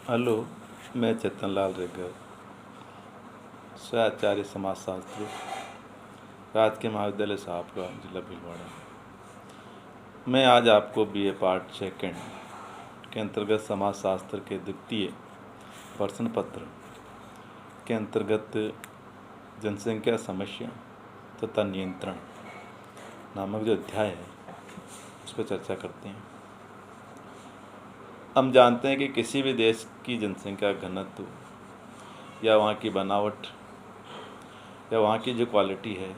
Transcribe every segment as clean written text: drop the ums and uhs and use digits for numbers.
Hello, मैं चेतन लाल रेगर, सहआचार्य समाजशास्त्री, राजकीय महाविद्यालय साहबगंज, जिला भीलवाड़ा। मैं आज आपको बीए पार्ट सेकंड के अंतर्गत समाजशास्त्र के द्वितीय प्रश्न पत्र के अंतर्गत जनसंख्या समस्या तथा नियंत्रण नामक जो अध्याय है उस पर चर्चा करते हैं। हम जानते हैं कि किसी भी देश की जनसंख्या घनत्व या वहाँ की बनावट या वहाँ की जो क्वालिटी है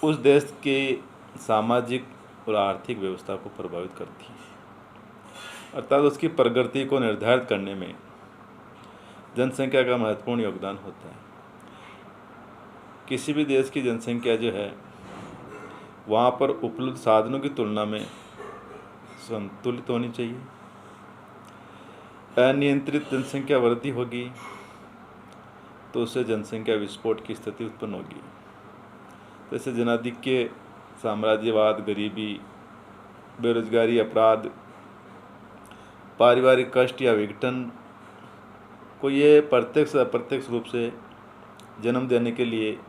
उस देश के सामाजिक और आर्थिक व्यवस्था को प्रभावित करती है, अर्थात उसकी प्रगति को निर्धारित करने में जनसंख्या का महत्वपूर्ण योगदान होता है। किसी भी देश की जनसंख्या जो है वहाँ पर उपलब्ध साधनों की तुलना में संतुलित होनी चाहिए। अनियंत्रित जनसंख्या वृद्धि होगी तो उससे जनसंख्या विस्फोट की स्थिति उत्पन्न होगी। जैसे जनाधिक्य, साम्राज्यवाद, गरीबी, बेरोजगारी, अपराध, पारिवारिक कष्ट या विघटन को ये प्रत्यक्ष अप्रत्यक्ष रूप से जन्म देने के लिए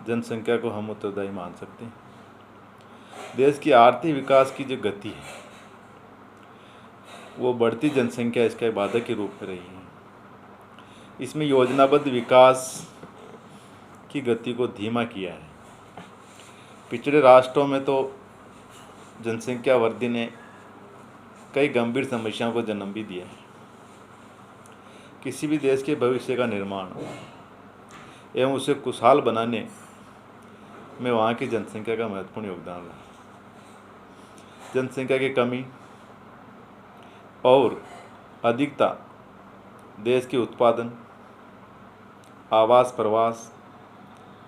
जनसंख्या को हम उत्तरदायी मान सकते हैं। देश की आर्थिक विकास की जो गति है वो बढ़ती जनसंख्या इसका एक बाधक के रूप में रही है। इसमें योजनाबद्ध विकास की गति को धीमा किया है। पिछड़े राष्ट्रों में तो जनसंख्या वृद्धि ने कई गंभीर समस्याओं को जन्म भी दिया है। किसी भी देश के भविष्य का निर्माण एवं उसे खुशहाल बनाने में वहाँ की जनसंख्या का महत्वपूर्ण योगदान रहा। जनसंख्या की कमी और अधिकता देश के उत्पादन, आवास प्रवास,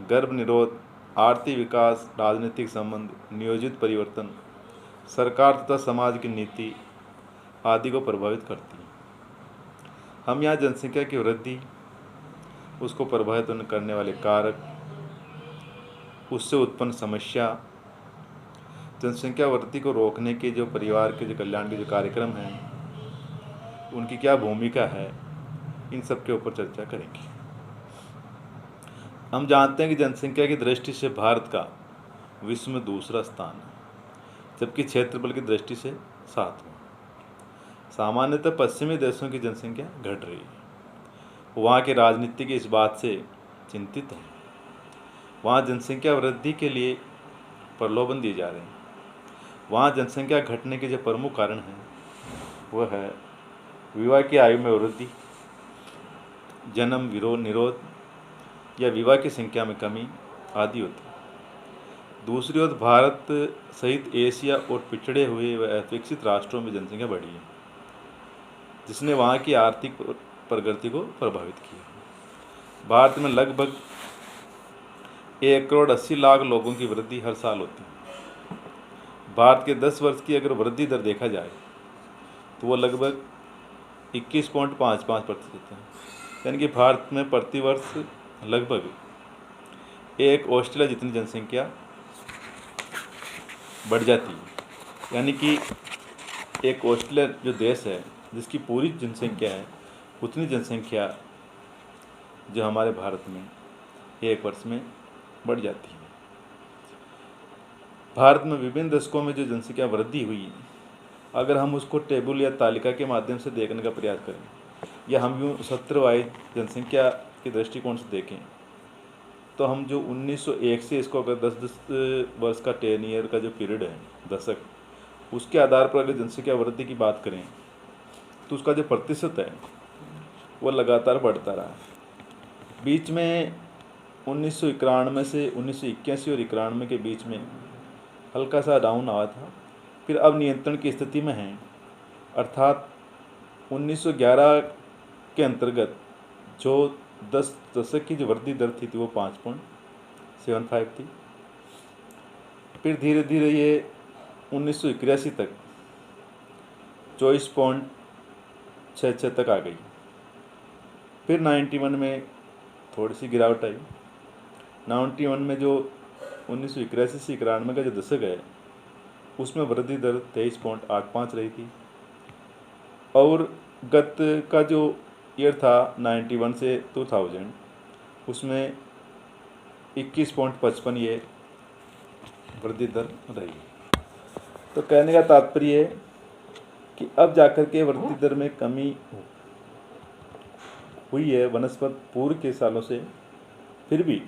गर्भ निरोध, आर्थिक विकास, राजनीतिक संबंध, नियोजित परिवर्तन, सरकार तथा समाज की नीति आदि को प्रभावित करती है। हम यहाँ जनसंख्या की वृद्धि, उसको प्रभावित करने वाले कारक, उससे उत्पन्न समस्या, जनसंख्या वृद्धि को रोकने के जो परिवार के जो कल्याण के जो कार्यक्रम हैं उनकी क्या भूमिका है, इन सब के ऊपर चर्चा करेंगे। हम जानते हैं कि जनसंख्या की दृष्टि से भारत का विश्व में दूसरा स्थान है, जबकि क्षेत्रफल की दृष्टि से 7वां। सामान्यतः पश्चिमी देशों की जनसंख्या घट रही है। वहाँ के राजनीतिज्ञ इस बात से चिंतित हैं। वहाँ जनसंख्या वृद्धि के लिए प्रलोभन दिए जा रहे हैं। वहाँ जनसंख्या घटने के जो प्रमुख कारण हैं वह है विवाह की आयु में वृद्धि, जन्म निरोध या विवाह की संख्या में कमी आदि होती है। दूसरी ओर भारत सहित एशिया और पिछड़े हुए व अविकसित राष्ट्रों में जनसंख्या बढ़ी है, जिसने वहाँ की आर्थिक प्रगति को प्रभावित किया। भारत में लगभग 1,80,00,000 लोगों की वृद्धि हर साल होती है। भारत के 10 वर्ष की अगर वृद्धि दर देखा जाए तो वो लगभग 21.55% है। यानी कि भारत में प्रतिवर्ष लगभग एक ऑस्ट्रेलिया जितनी जनसंख्या बढ़ जाती है। यानी कि एक ऑस्ट्रेलिया जो देश है जिसकी पूरी जनसंख्या है उतनी जनसंख्या जो हमारे भारत में एक वर्ष में बढ़ जाती है। भारत में विभिन्न दशकों में जो जनसंख्या वृद्धि हुई, अगर हम उसको टेबल या तालिका के माध्यम से देखने का प्रयास करें या हम यूँ सत्र वाइज जनसंख्या के दृष्टिकोण से देखें तो हम जो 1901 से इसको अगर 10 वर्ष का 10 ईयर का जो पीरियड है, दशक, उसके आधार पर अगर जनसंख्या वृद्धि की बात करें तो उसका जो प्रतिशत है वो लगातार बढ़ता रहा। बीच में 1991 से 1981 और 91 के बीच में हल्का सा डाउन आया था, फिर अब नियंत्रण की स्थिति में है। अर्थात 1911 के अंतर्गत जो 10 दशक की जो वृद्धि दर थी वो 5.75 थी। फिर धीरे धीरे ये 1981 तक 24.66 तक आ गई। फिर 91 में थोड़ी सी गिरावट आई। 91 में जो 1981 से 91 का जो दशक है उसमें वृद्धि दर 23.85 रही थी। और गत का जो ईयर था 91 से 2000, उसमें 21.55 ये वृद्धि दर रही। तो कहने का तात्पर्य है कि अब जाकर के वृद्धि दर में कमी हुई है बनस्पत पूर्व के सालों से। फिर भी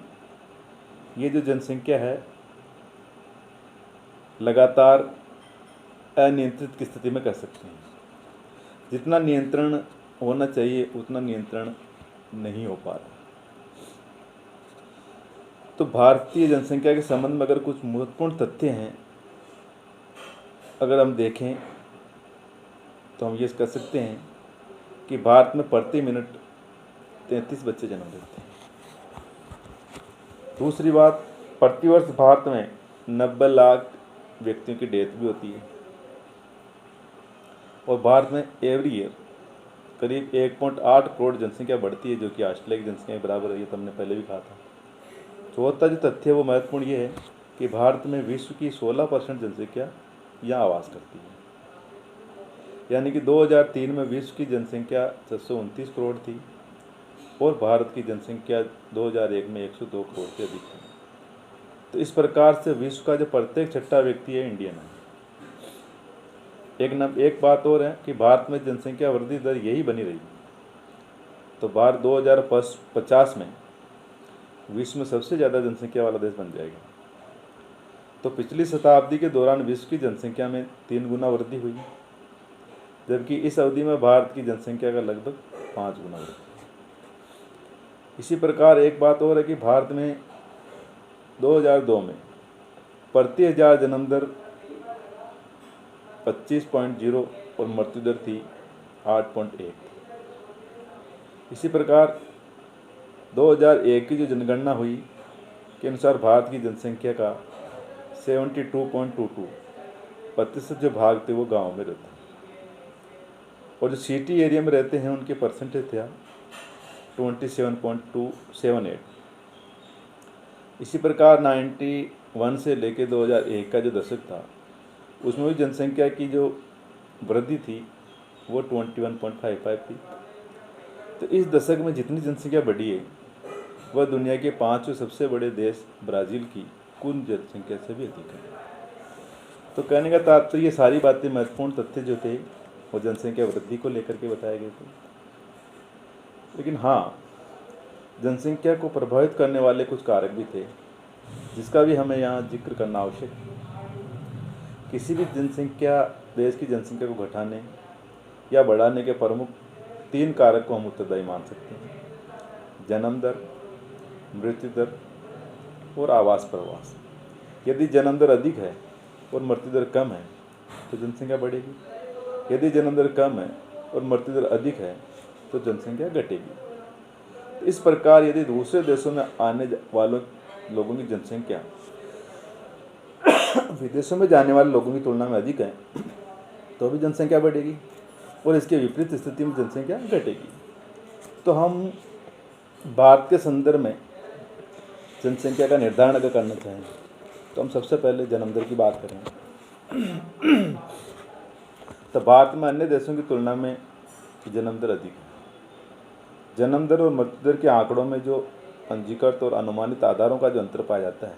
ये जो जनसंख्या है लगातार अनियंत्रित की स्थिति में कह सकते हैं। जितना नियंत्रण होना चाहिए उतना नियंत्रण नहीं हो पा रहा। तो भारतीय जनसंख्या के संबंध में अगर कुछ महत्वपूर्ण तथ्य हैं अगर हम देखें तो हम ये कह सकते हैं कि भारत में प्रति मिनट 33 बच्चे जन्म लेते हैं। दूसरी बात, प्रतिवर्ष भारत में 90 लाख व्यक्तियों की डेथ भी होती है और भारत में एवरी ईयर करीब 1.8 करोड़ जनसंख्या बढ़ती है, जो कि ऑस्ट्रेलिया की जनसंख्या के बराबर है। ये तो हमने पहले भी कहा था। चौथा जो तथ्य है वो महत्वपूर्ण ये है कि भारत में विश्व की 16% जनसंख्या यहाँ आवास करती है। यानी कि 2003 में विश्व की जनसंख्या 629 करोड़ थी और भारत की जनसंख्या 2001 में 102 करोड़ से अधिक थी। तो इस प्रकार से विश्व का जो प्रत्येक छठा व्यक्ति है इंडियन है। एक बात और है कि भारत में जनसंख्या वृद्धि दर यही बनी रही तो भारत 2050 में विश्व में सबसे ज़्यादा जनसंख्या वाला देश बन जाएगा। तो पिछली शताब्दी के दौरान विश्व की जनसंख्या में 3 गुना वृद्धि हुई, जबकि इस अवधि में भारत की जनसंख्या का लगभग 5 गुना वृद्धि। इसी प्रकार एक बात और है कि भारत में 2002 में प्रति 1000 जन्म दर 25.0 और मृत्यु दर थी 8.1। इसी प्रकार 2001 की जो जनगणना हुई के अनुसार भारत की जनसंख्या का 72.22% जो भाग थे वो गाँव में रहते हैं और जो सिटी एरिया में रहते हैं उनके परसेंटेज था 27.278। इसी प्रकार 91 से लेकर 2001 का जो दशक था उसमें भी जनसंख्या की जो वृद्धि थी वो 21.55 थी। तो इस दशक में जितनी जनसंख्या बढ़ी है वह दुनिया के 5वें सबसे बड़े देश ब्राज़ील की कुल जनसंख्या से भी अधिक है। तो कहने का तात्पर्य ये सारी बातें महत्वपूर्ण तथ्य जो थे वो जनसंख्या वृद्धि को लेकर के बताए गए थे। लेकिन हाँ, जनसंख्या को प्रभावित करने वाले कुछ कारक भी थे जिसका भी हमें यहाँ जिक्र करना आवश्यक है। किसी भी देश की जनसंख्या को घटाने या बढ़ाने के प्रमुख 3 कारक को हम उत्तरदायी मान सकते हैं: जन्म दर, मृत्यु दर और आवास प्रवास। यदि जन्म दर अधिक है और मृत्यु दर कम है तो जनसंख्या बढ़ेगी। यदि जन्म दर कम है और मृत्यु दर अधिक है तो जनसंख्या घटेगी। इस प्रकार यदि दूसरे देशों में आने वालों लोगों की जनसंख्या विदेशों में जाने वाले लोगों की तुलना में अधिक है तो भी जनसंख्या बढ़ेगी और इसके विपरीत स्थिति में जनसंख्या घटेगी। तो हम भारत के संदर्भ में जनसंख्या का निर्धारण अगर करना चाहें तो हम सबसे पहले जन्म दर की बात करें तो भारत में अन्य देशों की तुलना में जन्म दर अधिक है। जन्म दर और मृत्यु दर के आंकड़ों में जो पंजीकृत और अनुमानित आधारों का जो अंतर पाया जाता है,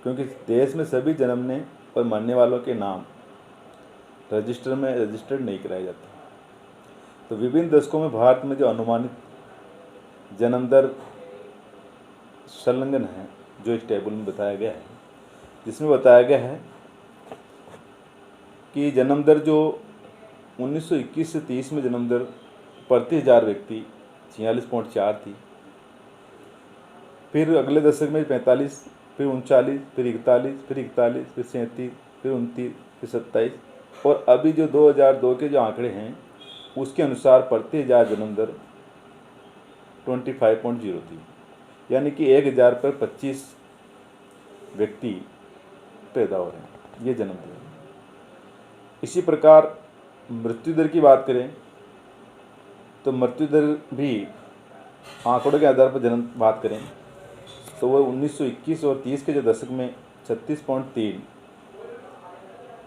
क्योंकि देश में सभी जन्मने और मरने वालों के नाम रजिस्टर्ड नहीं कराए जाते। तो विभिन्न दशकों में भारत में जो अनुमानित जन्म दर संलग्न है जो इस टेबल में बताया गया है, जिसमें बताया गया है कि जन्म दर जो 1921 से 30 में जन्म दर प्रति 1000 व्यक्ति 46.4 थी, फिर अगले दशक में 45, फिर 39, फिर 41, फिर 37, फिर 37, फिर 29, फिर 27 और अभी जो 2002 के जो आंकड़े हैं उसके अनुसार प्रति 1000 जन्म दर 25.0 थी। यानी कि 1000 पर 25 व्यक्ति पैदा हो रहे हैं, ये जन्म दर। इसी प्रकार मृत्यु दर की बात करें तो मृत्यु दर भी आंकड़ों के आधार पर बात करें तो वह 1921 और 30 के जो दशक में 36.3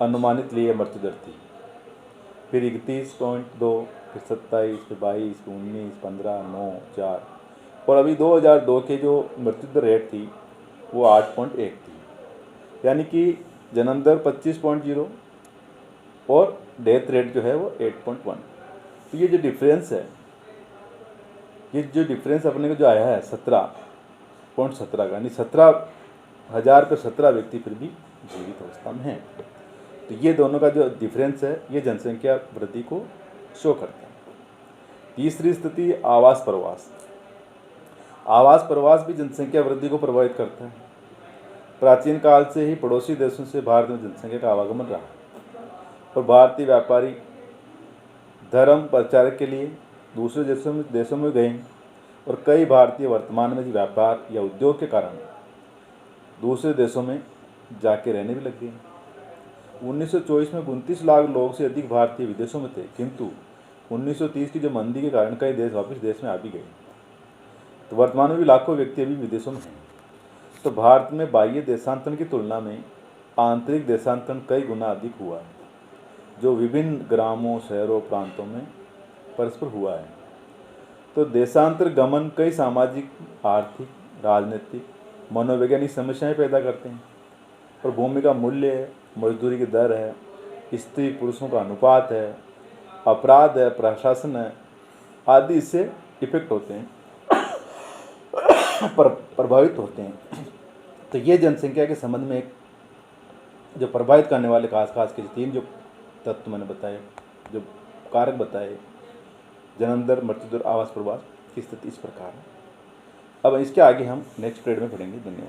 अनुमानित लिए मृत्यु दर थी, फिर 31.2, फिर 27, फिर 22, फिर 19, 15, 9, 4 और अभी 2002 के जो मृत्यु दर रेट थी वो 8.1 थी। यानी कि जन्म दर 25.0 और डेथ रेट जो है वो 8.1। तो ये जो डिफरेंस है, ये जो डिफरेंस अपने को जो आया है 17.17 का, यानी 17,000 पे 17 व्यक्ति फिर भी जीवित अवस्था में हैं। तो ये दोनों का जो डिफरेंस है ये जनसंख्या वृद्धि को शो करता है। तीसरी स्थिति आवास प्रवास। आवास प्रवास भी जनसंख्या वृद्धि को प्रभावित करता है। प्राचीन काल से ही पड़ोसी देशों से भारत में जनसंख्या का आवागमन रहा और भारतीय व्यापारी धर्म प्रचार के लिए दूसरे देशों में गए और कई भारतीय वर्तमान में व्यापार या उद्योग के कारण दूसरे देशों में जाके रहने भी लग गए। 1924 में 29 लाख लोग से अधिक भारतीय विदेशों में थे, किंतु 1930 की जो मंदी के कारण कई देश वापस देश में आ भी गए। तो वर्तमान में भी लाखों व्यक्ति अभी विदेशों में हैं। तो भारत में बाह्य देशांतरण की तुलना में आंतरिक देशांतरण कई गुना अधिक हुआ है, जो विभिन्न ग्रामों, शहरों, प्रांतों में परस्पर हुआ है। तो देशांतर गमन कई सामाजिक, आर्थिक, राजनीतिक, मनोवैज्ञानिक समस्याएं पैदा करते हैं। और भूमि का मूल्य है, मजदूरी की दर है, स्त्री पुरुषों का अनुपात है, अपराध है, प्रशासन है, आदि इससे इफेक्ट होते हैं, प्रभावित होते हैं। तो ये जनसंख्या के संबंध में एक जो प्रभावित करने वाले खास के 3 जो तत्व मैंने बताए, जो कारक बताए, जन्म दर, मृत्यु दर, आवास प्रवास की स्थिति इस प्रकार है। अब इसके आगे हम नेक्स्ट पीरियड में पढ़ेंगे। धन्यवाद।